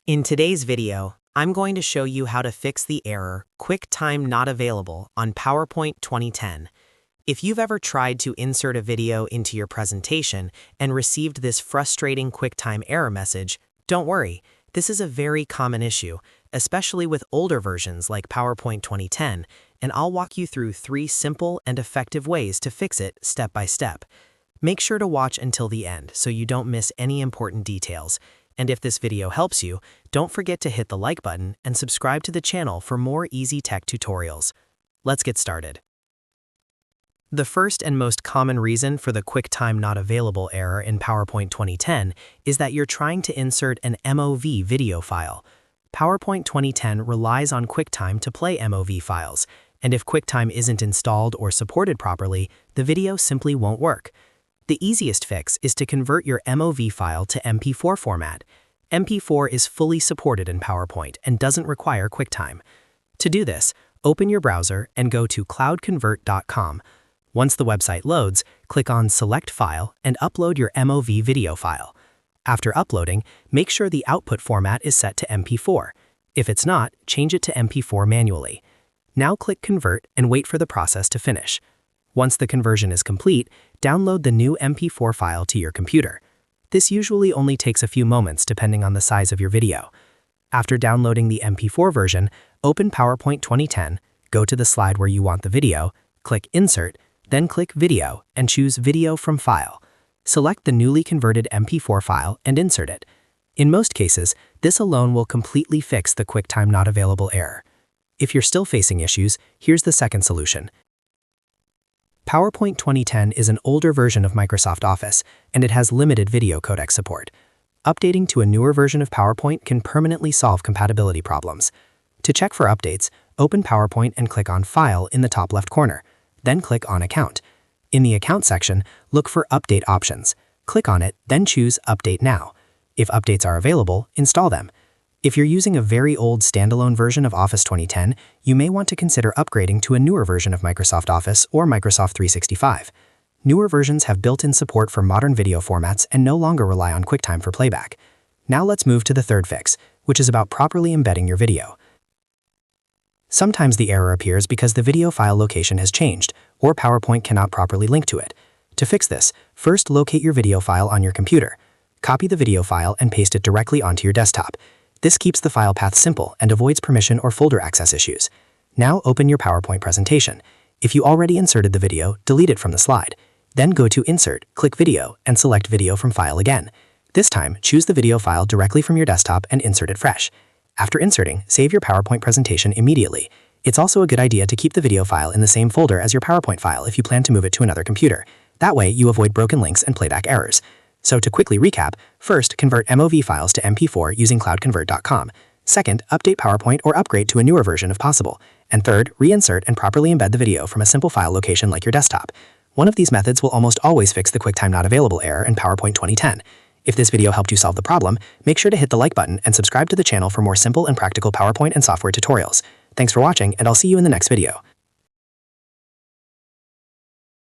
In today's video, I'm going to show you how to fix the error QuickTime not available on PowerPoint 2010. If you've ever tried to insert a video into your presentation and received this frustrating QuickTime error message, don't worry, this is a very common issue, especially with older versions like PowerPoint 2010, and I'll walk you through 3 simple and effective ways to fix it step by step. Make sure to watch until the end so you don't miss any important details. And if this video helps you, don't forget to hit the like button and subscribe to the channel for more easy tech tutorials. Let's get started. The first and most common reason for the QuickTime not available error in PowerPoint 2010 is that you're trying to insert an MOV video file. PowerPoint 2010 relies on QuickTime to play MOV files, and if QuickTime isn't installed or supported properly, the video simply won't work. The easiest fix is to convert your MOV file to MP4 format. MP4 is fully supported in PowerPoint and doesn't require QuickTime. To do this, open your browser and go to cloudconvert.com. Once the website loads, click on Select File and upload your MOV video file. After uploading, make sure the output format is set to MP4. If it's not, change it to MP4 manually. Now click Convert and wait for the process to finish. Once the conversion is complete, download the new MP4 file to your computer. This usually only takes a few moments depending on the size of your video. After downloading the MP4 version, open PowerPoint 2010, go to the slide where you want the video, click Insert, then click Video and choose Video from File. Select the newly converted MP4 file and insert it. In most cases, this alone will completely fix the QuickTime not available error. If you're still facing issues, here's the second solution. PowerPoint 2010 is an older version of Microsoft Office, and it has limited video codec support. Updating to a newer version of PowerPoint can permanently solve compatibility problems. To check for updates, open PowerPoint and click on File in the top left corner. Then click on Account. In the Account section, look for Update options. Click on it, then choose Update Now. If updates are available, install them. If you're using a very old standalone version of Office 2010, you may want to consider upgrading to a newer version of Microsoft Office or Microsoft 365. Newer versions have built-in support for modern video formats and no longer rely on QuickTime for playback. Now let's move to the third fix, which is about properly embedding your video. Sometimes the error appears because the video file location has changed, or PowerPoint cannot properly link to it. To fix this, first locate your video file on your computer. Copy the video file and paste it directly onto your desktop. This keeps the file path simple and avoids permission or folder access issues. Now open your PowerPoint presentation. If you already inserted the video, delete it from the slide. Then go to Insert, click Video, and select Video from File again. This time, choose the video file directly from your desktop and insert it fresh. After inserting, save your PowerPoint presentation immediately. It's also a good idea to keep the video file in the same folder as your PowerPoint file if you plan to move it to another computer. That way, you avoid broken links and playback errors. So to quickly recap, first, convert MOV files to MP4 using cloudconvert.com. Second, update PowerPoint or upgrade to a newer version if possible. And third, reinsert and properly embed the video from a simple file location like your desktop. One of these methods will almost always fix the QuickTime not available error in PowerPoint 2010. If this video helped you solve the problem, make sure to hit the like button and subscribe to the channel for more simple and practical PowerPoint and software tutorials. Thanks for watching, and I'll see you in the next video.